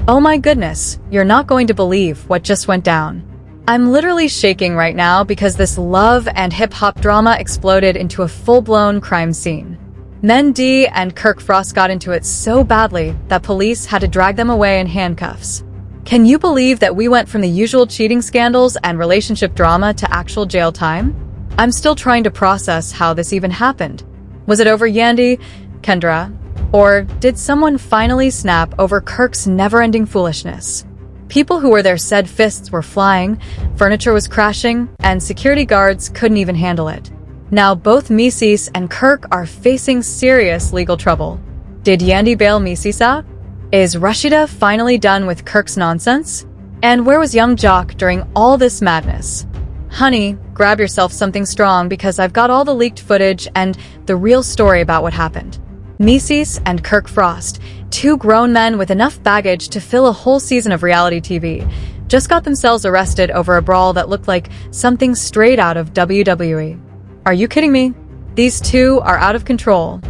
Oh my goodness, you're not going to believe what just went down. I'm literally shaking right now because this love and hip-hop drama exploded into a full-blown crime scene. Mendeecees and Kirk Frost got into it so badly that police had to drag them away in handcuffs. Can you believe that we went from the usual cheating scandals and relationship drama to actual jail time? I'm still trying to process how this even happened. Was it over Yandy, Kendra, or did someone finally snap over Kirk's never-ending foolishness? People who were there said fists were flying, furniture was crashing, and security guards couldn't even handle it. Now both Mendeecees and Kirk are facing serious legal trouble. Did Yandy bail Mendeecees out? Is Rashida finally done with Kirk's nonsense? And where was young Jock during all this madness? Honey, grab yourself something strong because I've got all the leaked footage and the real story about what happened. Mendeecees and Kirk Frost, two grown men with enough baggage to fill a whole season of reality TV, just got themselves arrested over a brawl that looked like something straight out of WWE. Are you kidding me? These two are out of control.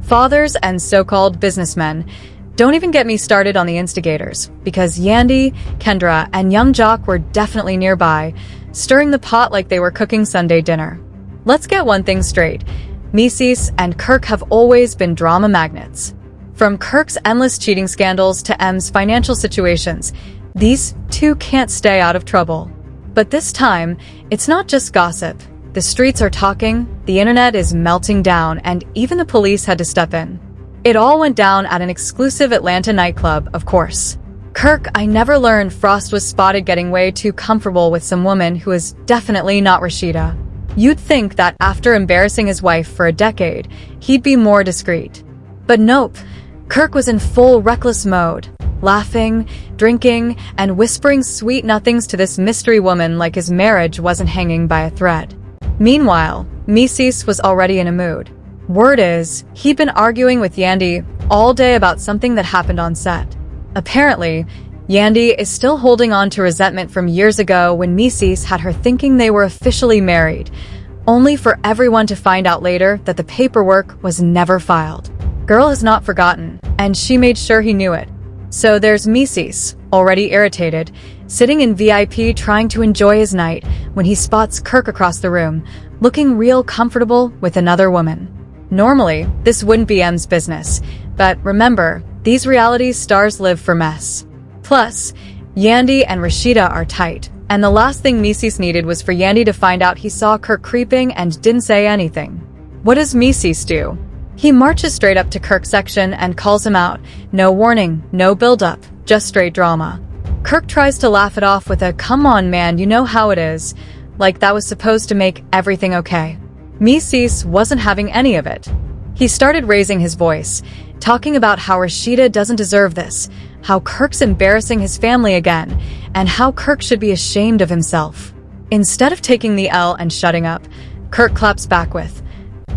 Fathers and so-called businessmen. Don't even get me started on the instigators, because Yandy, Kendra, and young Jock were definitely nearby, stirring the pot like they were cooking Sunday dinner. Let's get one thing straight. Mendeecees and Kirk have always been drama magnets. From Kirk's endless cheating scandals to M's financial situations, these two can't stay out of trouble. But this time, it's not just gossip. The streets are talking, the internet is melting down, and even the police had to step in. It all went down at an exclusive Atlanta nightclub, of course. Kirk, I never learned Frost was spotted getting way too comfortable with some woman who is definitely not Rashida. You'd think that after embarrassing his wife for a decade, he'd be more discreet. But nope, Kirk was in full reckless mode, laughing, drinking, and whispering sweet nothings to this mystery woman like his marriage wasn't hanging by a thread. Meanwhile, Mendeecees was already in a mood. Word is, he'd been arguing with Yandy all day about something that happened on set. Apparently, Yandy is still holding on to resentment from years ago when Mendeecees had her thinking they were officially married, only for everyone to find out later that the paperwork was never filed. Girl has not forgotten, and she made sure he knew it. So there's Mendeecees, already irritated, sitting in VIP trying to enjoy his night when he spots Kirk across the room, looking real comfortable with another woman. Normally, this wouldn't be M's business, but remember, these reality stars live for mess. Plus, Yandy and Rashida are tight, and the last thing Mendeecees needed was for Yandy to find out he saw Kirk creeping and didn't say anything. What does Mendeecees do? He marches straight up to Kirk's section and calls him out. No warning, no build-up, just straight drama. Kirk tries to laugh it off with a "come on man, you know how it is," like that was supposed to make everything okay. Mendeecees wasn't having any of it. He started raising his voice, talking about how Rashida doesn't deserve this, how Kirk's embarrassing his family again, and how Kirk should be ashamed of himself. Instead of taking the L and shutting up, Kirk claps back with,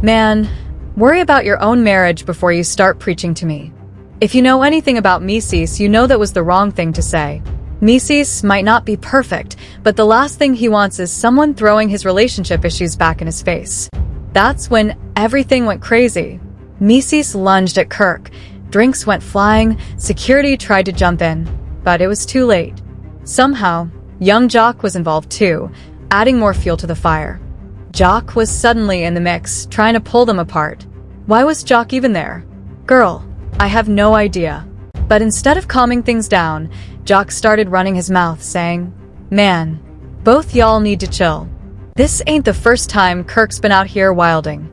"Man, worry about your own marriage before you start preaching to me." If you know anything about Mendeecees, you know that was the wrong thing to say. Mendeecees might not be perfect, but the last thing he wants is someone throwing his relationship issues back in his face. That's when everything went crazy. Mendeecees lunged at Kirk. Drinks went flying, security tried to jump in, but it was too late. Somehow, young Jock was involved too, adding more fuel to the fire. Jock was suddenly in the mix, trying to pull them apart. Why was Jock even there? Girl, I have no idea. But instead of calming things down, Jock started running his mouth, saying, "Man, both y'all need to chill. This ain't the first time Kirk's been out here wilding."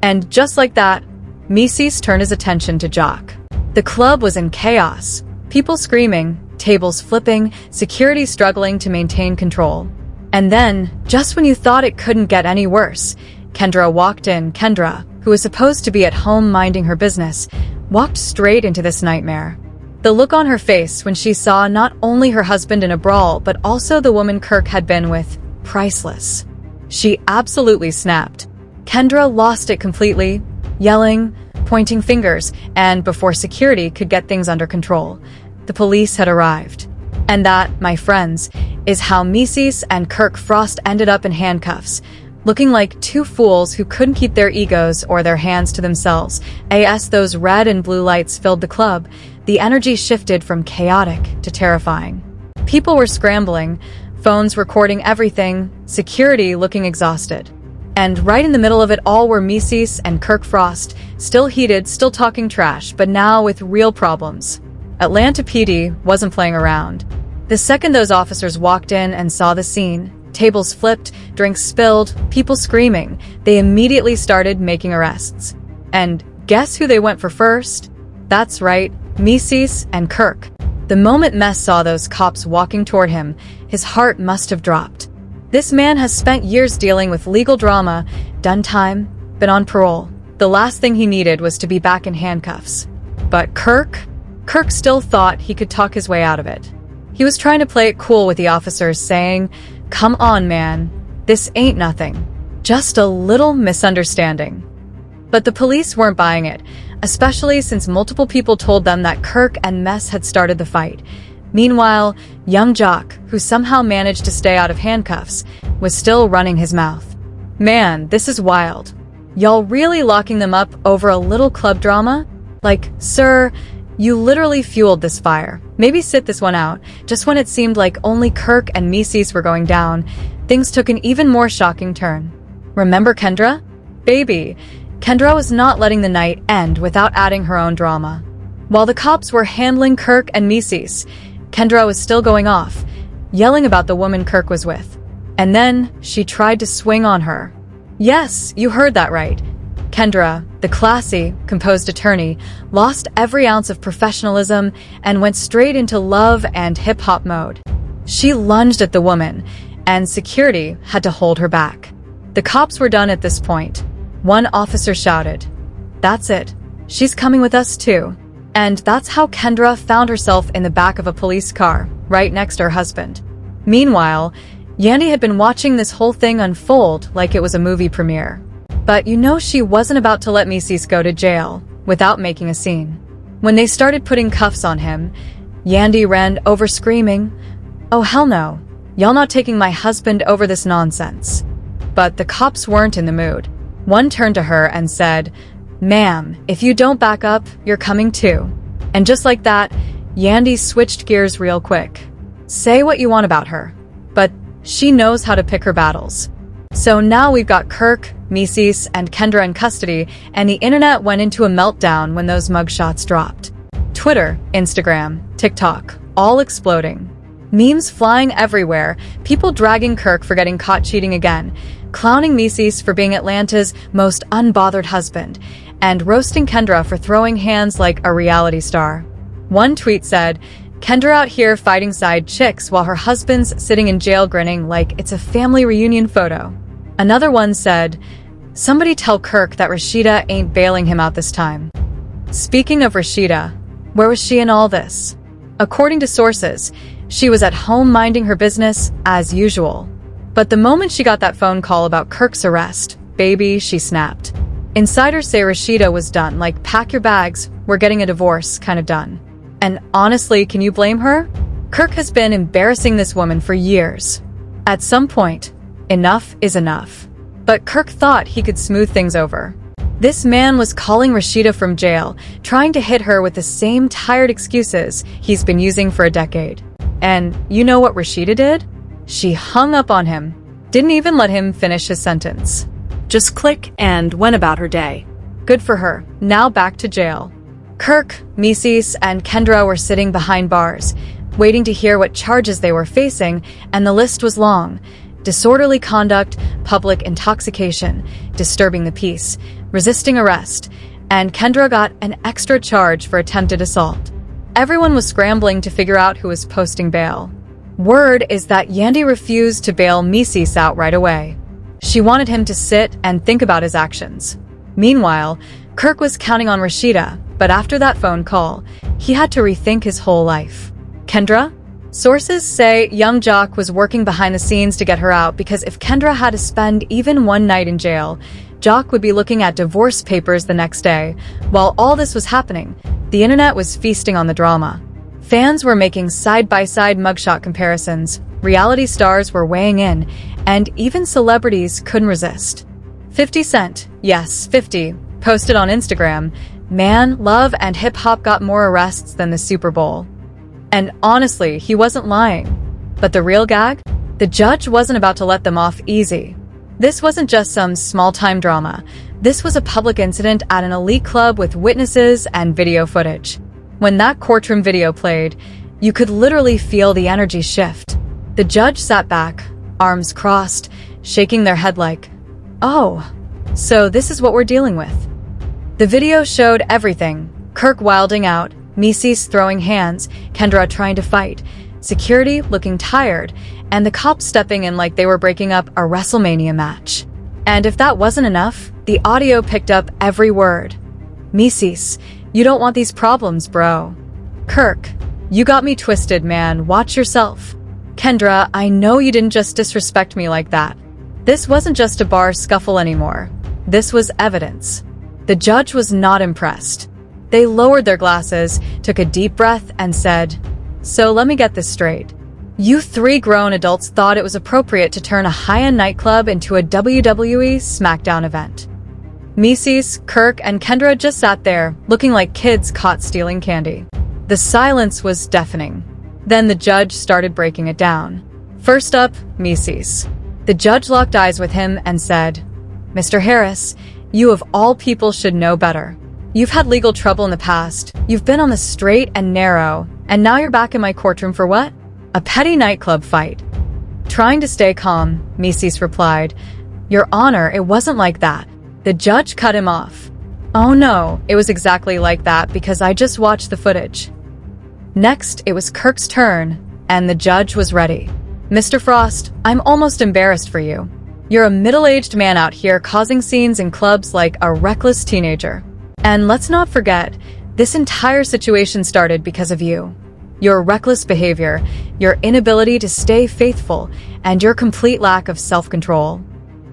And just like that, Mendeecees turned his attention to Jock. The club was in chaos. People screaming, tables flipping, security struggling to maintain control. And then, just when you thought it couldn't get any worse, Kendra walked in. Kendra, who was supposed to be at home minding her business, walked straight into this nightmare. The look on her face when she saw not only her husband in a brawl, but also the woman Kirk had been with, priceless. She absolutely snapped. Kendra lost it completely, yelling, pointing fingers, and before security could get things under control, the police had arrived. And that, my friends, is how Mendeecees and Kirk Frost ended up in handcuffs, looking like two fools who couldn't keep their egos or their hands to themselves. As those red and blue lights filled the club, the energy shifted from chaotic to terrifying. People were scrambling, phones recording everything, security looking exhausted. And right in the middle of it all were Mendeecees and Kirk Frost, still heated, still talking trash, but now with real problems. Atlanta PD wasn't playing around. The second those officers walked in and saw the scene, tables flipped, drinks spilled, people screaming, they immediately started making arrests. And guess who they went for first? That's right, Mendeecees and Kirk. The moment Mess saw those cops walking toward him, his heart must have dropped. This man has spent years dealing with legal drama, done time, been on parole. The last thing he needed was to be back in handcuffs. But Kirk still thought he could talk his way out of it. He was trying to play it cool with the officers, saying, "Come on, man. This ain't nothing. Just a little misunderstanding." But the police weren't buying it, especially since multiple people told them that Kirk and Mess had started the fight. Meanwhile, young Jock, who somehow managed to stay out of handcuffs, was still running his mouth. "Man, this is wild. Y'all really locking them up over a little club drama? Like, sir, you literally fueled this fire. Maybe sit this one out." Just when it seemed like only Kirk and Mendeecees were going down, things took an even more shocking turn. Remember Kendra? Baby, Kendra was not letting the night end without adding her own drama. While the cops were handling Kirk and Mendeecees, Kendra was still going off, yelling about the woman Kirk was with. And then she tried to swing on her. Yes, you heard that right. Kendra, the classy, composed attorney, lost every ounce of professionalism and went straight into love and hip-hop mode. She lunged at the woman, and security had to hold her back. The cops were done at this point. One officer shouted, "That's it. She's coming with us too." And that's how Kendra found herself in the back of a police car, right next to her husband. Meanwhile, Yandy had been watching this whole thing unfold like it was a movie premiere. But you know she wasn't about to let Mendeecees go to jail without making a scene. When they started putting cuffs on him, Yandy ran over screaming, "Oh hell no, y'all not taking my husband over this nonsense." But the cops weren't in the mood. One turned to her and said, "Ma'am, if you don't back up, you're coming too." And just like that, Yandy switched gears real quick. Say what you want about her, but she knows how to pick her battles. So now we've got Kirk, Mendeecees, and Kendra in custody, and the internet went into a meltdown when those mugshots dropped. Twitter, Instagram, TikTok, all exploding. Memes flying everywhere, people dragging Kirk for getting caught cheating again, clowning Mendeecees for being Atlanta's most unbothered husband, and roasting Kendra for throwing hands like a reality star. One tweet said, "Kendra out here fighting side chicks while her husband's sitting in jail grinning like it's a family reunion photo." Another one said, "Somebody tell Kirk that Rashida ain't bailing him out this time." Speaking of Rashida, where was she in all this? According to sources, she was at home minding her business as usual. But the moment she got that phone call about Kirk's arrest, baby, she snapped. Insiders say Rashida was done, like pack your bags, we're getting a divorce, kind of done. And honestly, can you blame her? Kirk has been embarrassing this woman for years. At some point, enough is enough. But Kirk thought he could smooth things over. This man was calling Rashida from jail, trying to hit her with the same tired excuses he's been using for a decade. And you know what Rashida did? She hung up on him, didn't even let him finish his sentence. Just click and went about her day. Good for her, now back to jail. Kirk, Mendeecees, and Kendra were sitting behind bars, waiting to hear what charges they were facing, and the list was long. Disorderly conduct, public intoxication, disturbing the peace, resisting arrest, and Kendra got an extra charge for attempted assault. Everyone was scrambling to figure out who was posting bail. Word is that Yandy refused to bail Mendeecees out right away. She wanted him to sit and think about his actions. Meanwhile, Kirk was counting on Rashida, but after that phone call, he had to rethink his whole life. Kendra? Sources say young Jock was working behind the scenes to get her out because if Kendra had to spend even one night in jail, Jock would be looking at divorce papers the next day. While all this was happening, the internet was feasting on the drama. Fans were making side-by-side mugshot comparisons, reality stars were weighing in, and even celebrities couldn't resist. 50 Cent, yes, 50, posted on Instagram, Man, Love and Hip Hop got more arrests than the Super Bowl. And honestly, he wasn't lying. But the real gag? The judge wasn't about to let them off easy. This wasn't just some small-time drama. This was a public incident at an elite club with witnesses and video footage. When that courtroom video played, you could literally feel the energy shift. The judge sat back, arms crossed, shaking their head like, "Oh, so this is what we're dealing with." The video showed everything. Kirk wilding out, Mendeecees throwing hands, Kendra trying to fight, security looking tired, and the cops stepping in like they were breaking up a WrestleMania match. And if that wasn't enough, the audio picked up every word. "Mendeecees, you don't want these problems, bro." "Kirk, you got me twisted, man. Watch yourself." "Kendra, I know you didn't just disrespect me like that." This wasn't just a bar scuffle anymore. This was evidence. The judge was not impressed. They lowered their glasses, took a deep breath, and said, "So let me get this straight. You three grown adults thought it was appropriate to turn a high-end nightclub into a WWE SmackDown event." Mendeecees, Kirk, and Kendra just sat there, looking like kids caught stealing candy. The silence was deafening. Then the judge started breaking it down. First up, Mendeecees. The judge locked eyes with him and said, "Mr. Harris, you of all people should know better. You've had legal trouble in the past, you've been on the straight and narrow, and now you're back in my courtroom for what? A petty nightclub fight." Trying to stay calm, Mendeecees replied, "Your Honor, it wasn't like that." The judge cut him off. "Oh no, it was exactly like that because I just watched the footage." Next, it was Kirk's turn, and the judge was ready. "Mr. Frost, I'm almost embarrassed for you. You're a middle-aged man out here causing scenes in clubs like a reckless teenager. And let's not forget, this entire situation started because of you. Your reckless behavior, your inability to stay faithful, and your complete lack of self-control."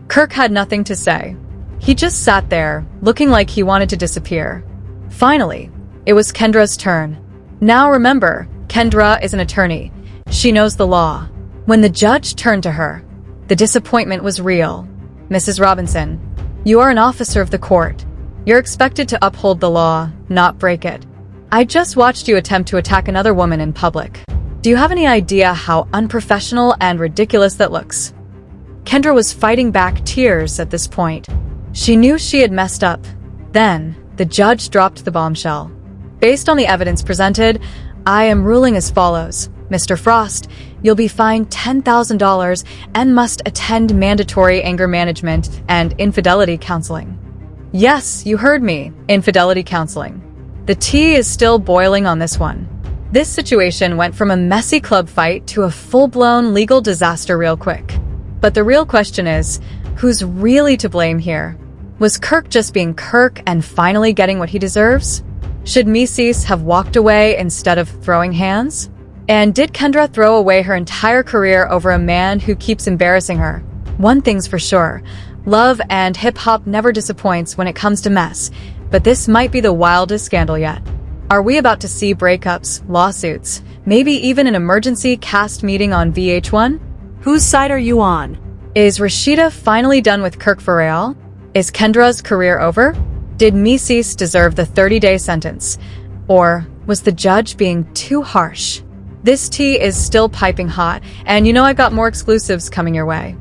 Kirk had nothing to say. He just sat there, looking like he wanted to disappear. Finally, it was Kendra's turn. Now remember, Kendra is an attorney. She knows the law. When the judge turned to her, the disappointment was real. "Mrs. Robinson, you are an officer of the court. You're expected to uphold the law, not break it. I just watched you attempt to attack another woman in public. Do you have any idea how unprofessional and ridiculous that looks?" Kendra was fighting back tears at this point. She knew she had messed up. Then, the judge dropped the bombshell. "Based on the evidence presented, I am ruling as follows. Mr. Frost, you'll be fined $10,000 and must attend mandatory anger management and infidelity counseling." Yes, you heard me, infidelity counseling. The tea is still boiling on this one. This situation went from a messy club fight to a full-blown legal disaster real quick. But the real question is, who's really to blame here? Was Kirk just being Kirk and finally getting what he deserves? Should Mendeecees have walked away instead of throwing hands? And did Kendra throw away her entire career over a man who keeps embarrassing her? One thing's for sure, Love and Hip Hop never disappoints when it comes to mess, but this might be the wildest scandal yet. Are we about to see breakups, lawsuits, maybe even an emergency cast meeting on VH1? Whose side are you on? Is Rashida finally done with Kirk for real? Is Kendra's career over? Did Mendeecees deserve the 30-day sentence? Or was the judge being too harsh? This tea is still piping hot, and you know I've got more exclusives coming your way.